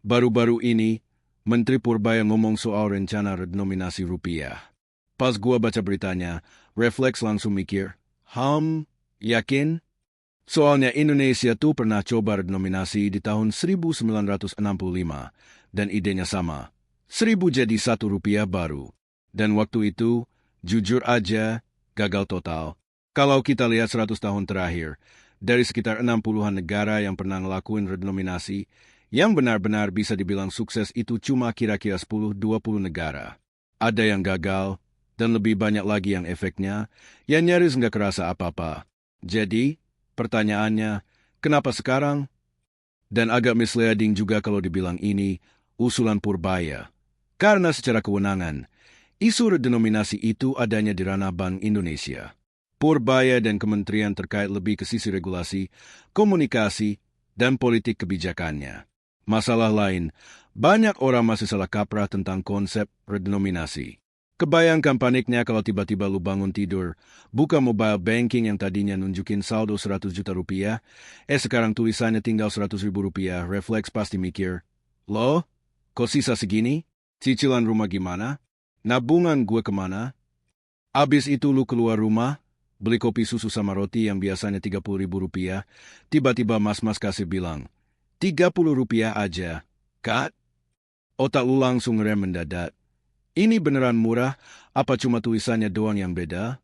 Baru-baru ini, Menteri Purbaya ngomong soal rencana redenominasi rupiah. Pas gua baca beritanya, refleks langsung mikir, yakin? Soalnya Indonesia tuh pernah coba redenominasi di tahun 1965, dan idenya sama. 1.000 jadi Rp1 baru. Dan waktu itu, jujur aja, gagal total. Kalau kita lihat 100 tahun terakhir, dari sekitar 60-an negara yang pernah ngelakuin redenominasi, yang benar-benar bisa dibilang sukses itu cuma kira-kira 10-20 negara. Ada yang gagal, dan lebih banyak lagi yang efeknya, yang nyaris nggak kerasa apa-apa. Jadi, pertanyaannya, kenapa sekarang? Dan agak misleading juga kalau dibilang ini usulan Purbaya. Karena secara kewenangan, isu redenominasi itu adanya di ranah Bank Indonesia. Purbaya dan kementerian terkait lebih ke sisi regulasi, komunikasi, dan politik kebijakannya. Masalah lain, banyak orang masih salah kaprah tentang konsep redenominasi. Kebayangkan paniknya kalau tiba-tiba lu bangun tidur, buka mobile banking yang tadinya nunjukin saldo 100 juta rupiah, sekarang tulisannya tinggal 100 ribu rupiah, refleks pasti mikir, loh, kok sisa segini? Cicilan rumah gimana? Nabungan gue kemana? Abis itu lu keluar rumah, beli kopi susu sama roti yang biasanya 30 ribu rupiah, tiba-tiba mas-mas kasih bilang, 30 rupiah aja, Kak? Otak lu langsung ngerem mendadak. Ini beneran murah, apa cuma tulisannya doang yang beda?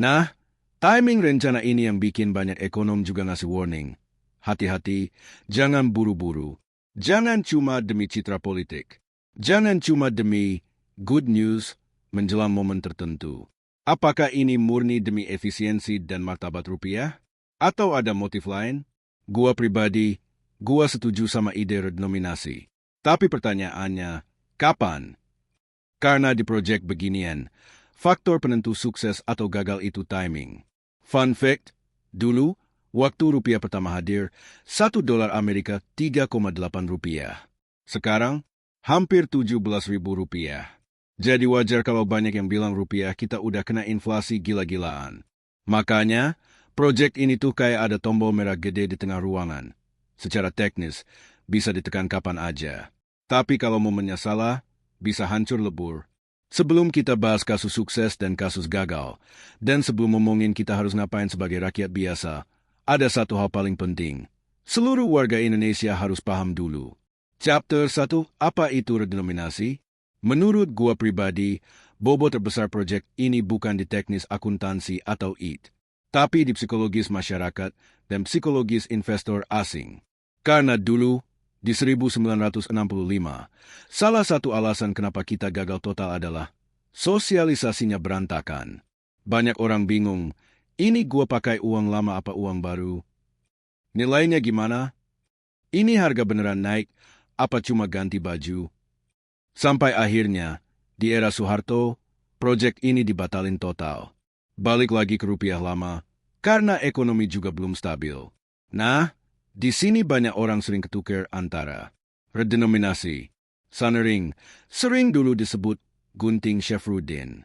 Nah, timing rencana ini yang bikin banyak ekonom juga ngasih warning. Hati-hati, jangan buru-buru. Jangan cuma demi citra politik. Jangan cuma demi good news menjelang momen tertentu. Apakah ini murni demi efisiensi dan martabat rupiah? Atau ada motif lain? Gua pribadi, gua setuju sama ide redenominasi. Tapi pertanyaannya, kapan? Karena di proyek beginian, faktor penentu sukses atau gagal itu timing. Fun fact, dulu, waktu rupiah pertama hadir, $1 Amerika 3,8 rupiah. Sekarang, hampir 17.000 rupiah. Jadi wajar kalau banyak yang bilang rupiah kita udah kena inflasi gila-gilaan. Makanya, proyek ini tuh kayak ada tombol merah gede di tengah ruangan. Secara teknis, bisa ditekan kapan aja. Tapi kalau momennya salah, bisa hancur lebur. Sebelum kita bahas kasus sukses dan kasus gagal, dan sebelum ngomongin kita harus ngapain sebagai rakyat biasa, ada satu hal paling penting. Seluruh warga Indonesia harus paham dulu. Chapter 1, apa itu redenominasi? Menurut gua pribadi, bobot terbesar proyek ini bukan di teknis akuntansi atau IT, tapi di psikologis masyarakat dan psikologis investor asing. Karena dulu, di 1965, salah satu alasan kenapa kita gagal total adalah sosialisasinya berantakan. Banyak orang bingung, ini gua pakai uang lama apa uang baru? Nilainya gimana? Ini harga beneran naik, apa cuma ganti baju? Sampai akhirnya, di era Soeharto, proyek ini dibatalin total. Balik lagi ke rupiah lama, karena ekonomi juga belum stabil. Nah, di sini banyak orang sering ketukar antara redenominasi, Sanering, sering dulu disebut gunting Syafruddin.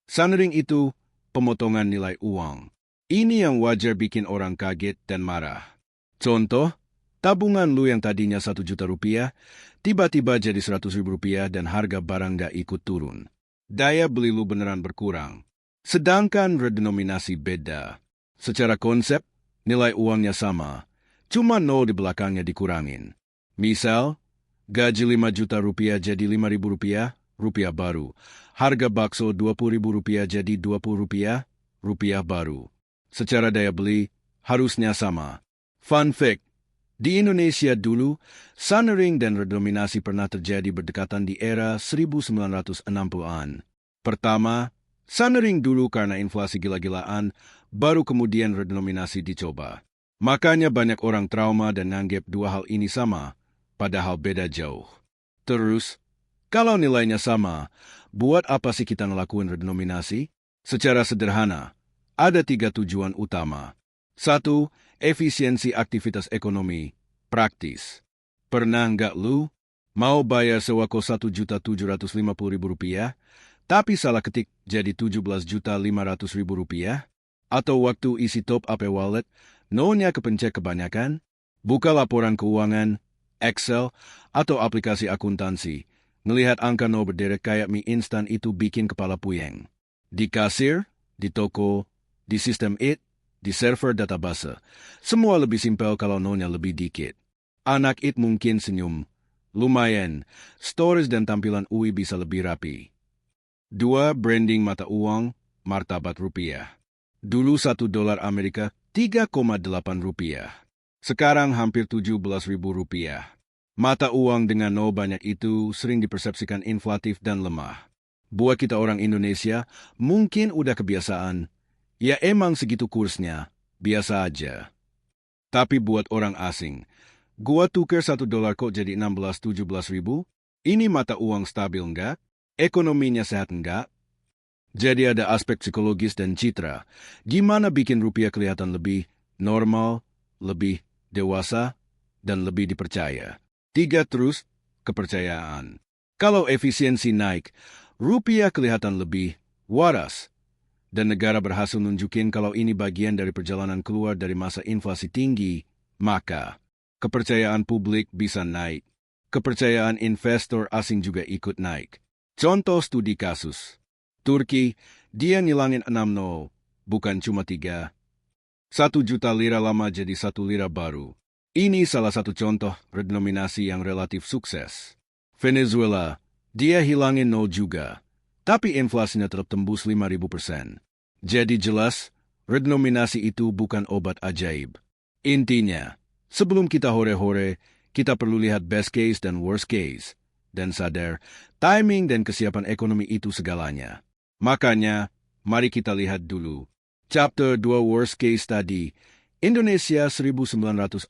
Sanering itu pemotongan nilai uang. Ini yang wajar bikin orang kaget dan marah. Contoh, tabungan lu yang tadinya 1 juta rupiah, tiba-tiba jadi 100 ribu rupiah dan harga barang gak ikut turun. Daya beli lu beneran berkurang. Sedangkan redenominasi beda. Secara konsep, nilai uangnya sama. Cuma 0 di belakangnya dikurangin. Misal, gaji 5 juta rupiah jadi 5 ribu rupiah, rupiah baru. Harga bakso 20 ribu rupiah jadi 20 rupiah, rupiah baru. Secara daya beli, harusnya sama. Fun fact, di Indonesia dulu, Sanering dan redenominasi pernah terjadi berdekatan di era 1960-an. Pertama, Sanering dulu karena inflasi gila-gilaan, baru kemudian redenominasi dicoba. Makanya banyak orang trauma dan nganggep dua hal ini sama, padahal beda jauh. Terus, kalau nilainya sama, buat apa sih kita ngelakuin redenominasi? Secara sederhana, ada 3 tujuan utama. 1. Efisiensi aktivitas ekonomi, praktis. Pernah nggak lu mau bayar sewa kos 1.750.000 rupiah, tapi salah ketik jadi 17.500.000 rupiah? Atau waktu isi top up wallet, nolnya kepencet kebanyakan? Buka laporan keuangan, Excel, atau aplikasi akuntansi, ngelihat angka no berderet kayak mie instan itu bikin kepala puyeng. Di kasir, di toko, di sistem IT, di server database, semua lebih simpel kalau no-nya lebih dikit. Anak IT mungkin senyum. Lumayan, stories dan tampilan UI bisa lebih rapi. 2. Branding mata uang, martabat rupiah. Dulu $1 Amerika, 3,8 rupiah. Sekarang hampir 17.000 rupiah. Mata uang dengan no banyak itu sering dipersepsikan inflatif dan lemah. Buat kita orang Indonesia, mungkin udah kebiasaan. Ya emang segitu kursnya, biasa aja. Tapi buat orang asing, gua tuker $1 kok jadi 16-17 ribu? Ini mata uang stabil nggak? Ekonominya sehat nggak? Jadi ada aspek psikologis dan citra. Gimana bikin rupiah kelihatan lebih normal, lebih dewasa, dan lebih dipercaya. 3. Terus, kepercayaan. Kalau efisiensi naik, rupiah kelihatan lebih waras. Dan negara berhasil nunjukin kalau ini bagian dari perjalanan keluar dari masa inflasi tinggi, maka kepercayaan publik bisa naik. Kepercayaan investor asing juga ikut naik. Contoh studi kasus. Turki, dia ngilangin 6 bukan cuma 3. 1 juta lira lama jadi 1 lira baru. Ini salah satu contoh redenominasi yang relatif sukses. Venezuela, dia hilangin 0 juga. Tapi inflasinya tetap tembus 5.000%. Jadi jelas, redenominasi itu bukan obat ajaib. Intinya, sebelum kita hore-hore, kita perlu lihat best case dan worst case. Dan sadar, timing dan kesiapan ekonomi itu segalanya. Makanya, mari kita lihat dulu. Chapter 2 Worst Case Study, Indonesia 1965.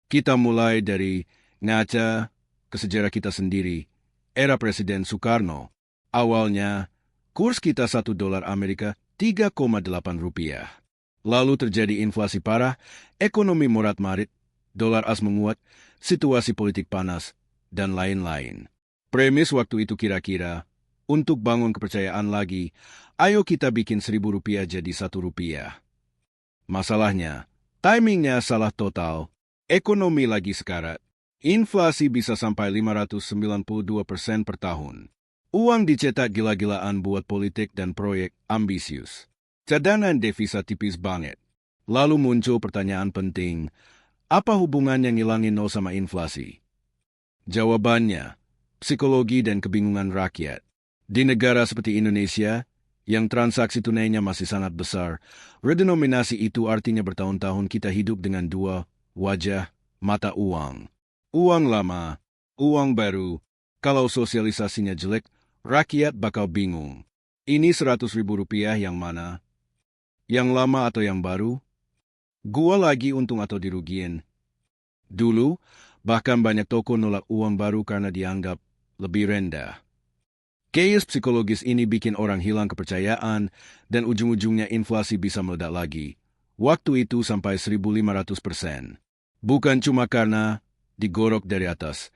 Kita mulai dari ngaca ke sejarah kita sendiri, era Presiden Soekarno. Awalnya, kurs kita $1 Amerika 3,8 rupiah. Lalu terjadi inflasi parah, ekonomi morat-marit, dolar as menguat, situasi politik panas, dan lain-lain. Premis waktu itu kira-kira, untuk bangun kepercayaan lagi, ayo kita bikin 1.000 rupiah jadi 1 rupiah. Masalahnya, timingnya salah total, ekonomi lagi sekarat, inflasi bisa sampai 592% per tahun. Uang dicetak gila-gilaan buat politik dan proyek ambisius. Cadangan devisa tipis banget. Lalu muncul pertanyaan penting, apa hubungannya ngilangin no sama inflasi? Jawabannya, psikologi dan kebingungan rakyat. Di negara seperti Indonesia, yang transaksi tunainya masih sangat besar, redenominasi itu artinya bertahun-tahun kita hidup dengan 2 wajah mata uang. Uang lama, uang baru. Kalau sosialisasinya jelek, rakyat bakal bingung. Ini 100.000 rupiah yang mana? Yang lama atau yang baru? Gua lagi untung atau dirugiin? Dulu, bahkan banyak toko nolak uang baru karena dianggap lebih rendah. Chaos psikologis ini bikin orang hilang kepercayaan dan ujung-ujungnya inflasi bisa meledak lagi. Waktu itu sampai 1.500%. Bukan cuma karena digorok dari atas,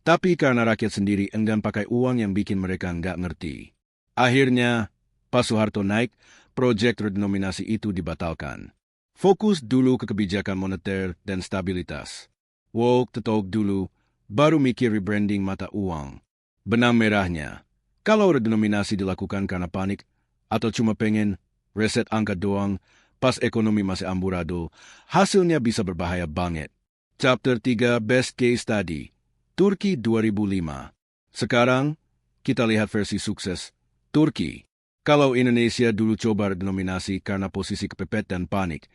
tapi karena rakyat sendiri enggan pakai uang yang bikin mereka nggak ngerti. Akhirnya, pas Soeharto naik, proyek redenominasi itu dibatalkan. Fokus dulu ke kebijakan moneter dan stabilitas. Woke tetok dulu, baru mikir rebranding mata uang. Benang merahnya, kalau redenominasi dilakukan karena panik atau cuma pengen reset angka doang pas ekonomi masih amburadul, hasilnya bisa berbahaya banget. Chapter 3 Best Case Study, Turki 2005. Sekarang, kita lihat versi sukses, Turki. Kalau Indonesia dulu coba redenominasi karena posisi kepepet dan panik,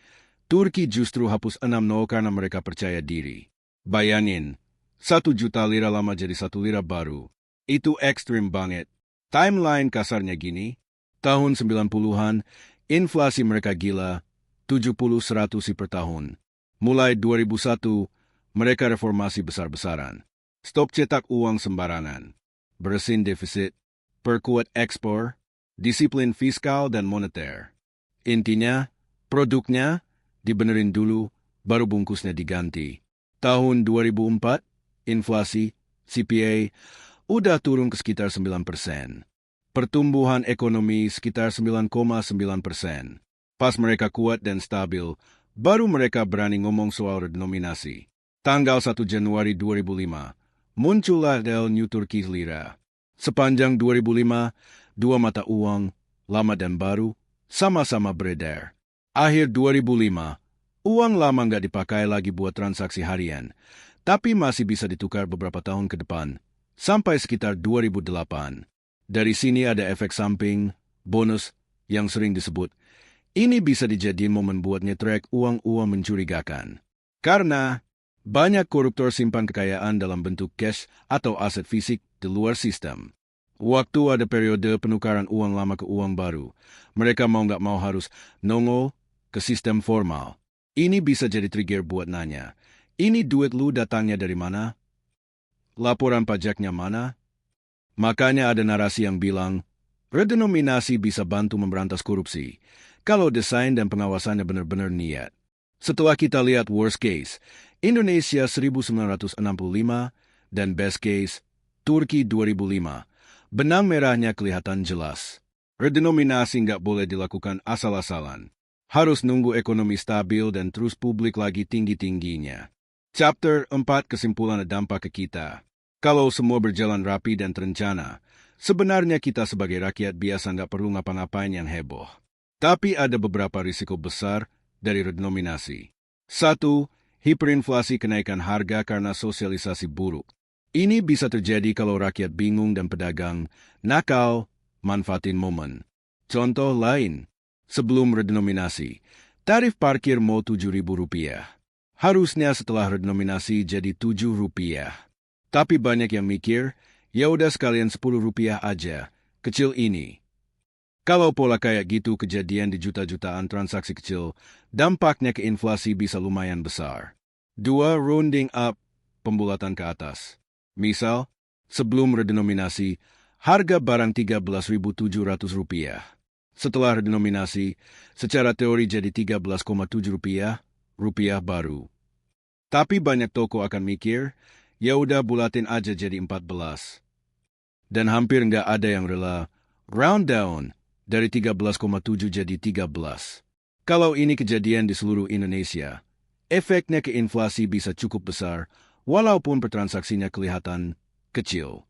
Turki justru hapus 6 karena mereka percaya diri. Bayangin, 1 juta lira lama jadi 1 lira baru. Itu ekstrim banget. Timeline kasarnya gini, tahun 90-an, inflasi mereka gila, 70-100 per tahun. Mulai 2001, mereka reformasi besar-besaran. Stop cetak uang sembarangan. Bersihin defisit, perkuat ekspor, disiplin fiskal dan moneter. Intinya, produknya dibenerin dulu, baru bungkusnya diganti. Tahun 2004, inflasi, CPI, udah turun ke sekitar 9%. Pertumbuhan ekonomi sekitar 9,9%. Pas mereka kuat dan stabil, baru mereka berani ngomong soal redenominasi. Tanggal 1 Januari 2005, muncullah New Turkish Lira. Sepanjang 2005, dua mata uang, lama dan baru, sama-sama beredar. Akhir 2005, uang lama nggak dipakai lagi buat transaksi harian, tapi masih bisa ditukar beberapa tahun ke depan, sampai sekitar 2008. Dari sini ada efek samping, bonus, yang sering disebut. Ini bisa dijadiin momen buat nyetrek uang-uang mencurigakan. Karena banyak koruptor simpan kekayaan dalam bentuk cash atau aset fisik di luar sistem. Waktu ada periode penukaran uang lama ke uang baru, mereka mau nggak mau harus nongol ke sistem formal. Ini bisa jadi trigger buat nanya, ini duit lu datangnya dari mana? Laporan pajaknya mana? Makanya ada narasi yang bilang, redenominasi bisa bantu memberantas korupsi, kalau desain dan pengawasannya benar-benar niat. Setelah kita lihat worst case, Indonesia 1965, dan best case, Turki 2005, benang merahnya kelihatan jelas. Redenominasi nggak boleh dilakukan asal-asalan. Harus nunggu ekonomi stabil dan terus publik lagi tinggi-tingginya. Chapter 4 kesimpulan dampak ke kita. Kalau semua berjalan rapi dan terencana, sebenarnya kita sebagai rakyat biasa nggak perlu ngapa-ngapain yang heboh. Tapi ada beberapa risiko besar dari redenominasi. 1. Hiperinflasi kenaikan harga karena sosialisasi buruk. Ini bisa terjadi kalau rakyat bingung dan pedagang nakal manfaatin momen. Contoh lain, sebelum redenominasi, tarif parkir mau Rp7.000. Harusnya setelah redenominasi jadi Rp7. Tapi banyak yang mikir, ya udah sekalian Rp10 aja, kecil ini. Kalau pola kayak gitu kejadian di juta-jutaan transaksi kecil, dampaknya ke inflasi bisa lumayan besar. 2. Rounding up, pembulatan ke atas. Misal, sebelum redenominasi, harga barang Rp13.700. Setelah redenominasi, secara teori jadi Rp13,7, rupiah baru. Tapi banyak toko akan mikir, ya udah bulatin aja jadi 14. Dan hampir nggak ada yang rela round down dari 13,7 jadi 13. Kalau ini kejadian di seluruh Indonesia, efeknya ke inflasi bisa cukup besar, walaupun pertransaksinya kelihatan kecil.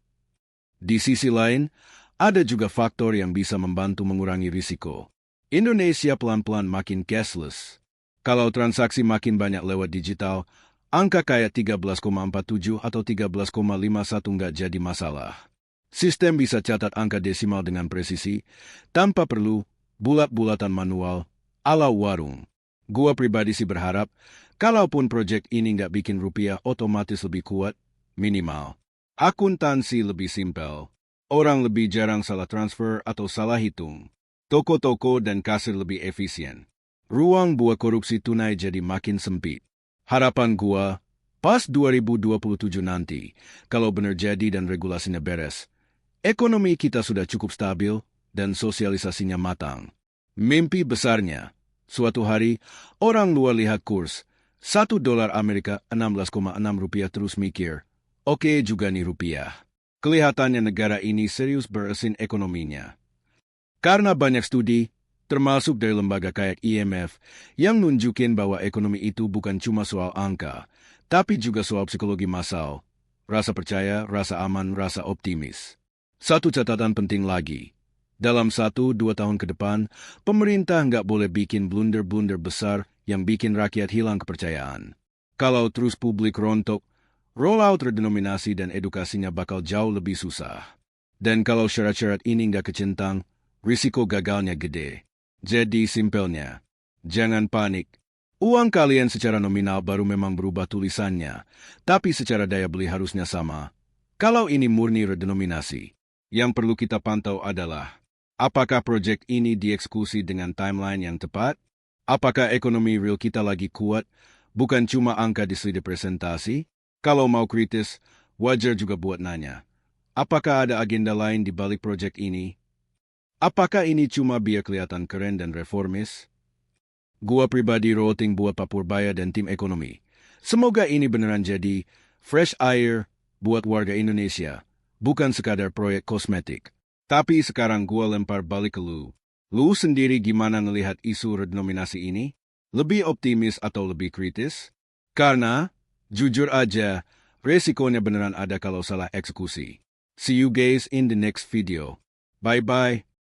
Di sisi lain, ada juga faktor yang bisa membantu mengurangi risiko. Indonesia pelan-pelan makin cashless. Kalau transaksi makin banyak lewat digital, angka kayak 13,47 atau 13,51 nggak jadi masalah. Sistem bisa catat angka desimal dengan presisi, tanpa perlu bulat-bulatan manual ala warung. Gua pribadi sih berharap, kalaupun proyek ini nggak bikin rupiah otomatis lebih kuat, minimal. Akuntansi lebih simpel. Orang lebih jarang salah transfer atau salah hitung. Toko-toko dan kasir lebih efisien. Ruang buat korupsi tunai jadi makin sempit. Harapan gua, pas 2027 nanti, kalau benar jadi dan regulasinya beres, ekonomi kita sudah cukup stabil dan sosialisasinya matang. Mimpi besarnya, suatu hari orang luar lihat kurs $1 Amerika 16,6 rupiah terus mikir, oke juga nih rupiah. Kelihatannya negara ini serius beresin ekonominya. Karena banyak studi, termasuk dari lembaga kayak IMF, yang nunjukin bahwa ekonomi itu bukan cuma soal angka, tapi juga soal psikologi massal, rasa percaya, rasa aman, rasa optimis. Satu catatan penting lagi, dalam 1-2 tahun ke depan, pemerintah nggak boleh bikin blunder-blunder besar yang bikin rakyat hilang kepercayaan. Kalau terus publik rontok, rollout redenominasi dan edukasinya bakal jauh lebih susah. Dan kalau syarat-syarat ini nggak kecentang, risiko gagalnya gede. Jadi simpelnya, jangan panik. Uang kalian secara nominal baru memang berubah tulisannya, tapi secara daya beli harusnya sama. Kalau ini murni redenominasi, yang perlu kita pantau adalah, apakah proyek ini dieksekusi dengan timeline yang tepat? Apakah ekonomi real kita lagi kuat, bukan cuma angka di slide presentasi? Kalau mau kritis, wajar juga buat nanya, apakah ada agenda lain di balik proyek ini? Apakah ini cuma biar kelihatan keren dan reformis? Gua pribadi routing buat Pak Purbaya dan tim ekonomi. Semoga ini beneran jadi fresh air buat warga Indonesia. Bukan sekadar proyek kosmetik. Tapi sekarang gua lempar balik ke lu. Lu sendiri gimana ngelihat isu redenominasi ini? Lebih optimis atau lebih kritis? Karena Jujur aja, resikonya beneran ada kalau salah eksekusi. See you guys in the next video. Bye-bye.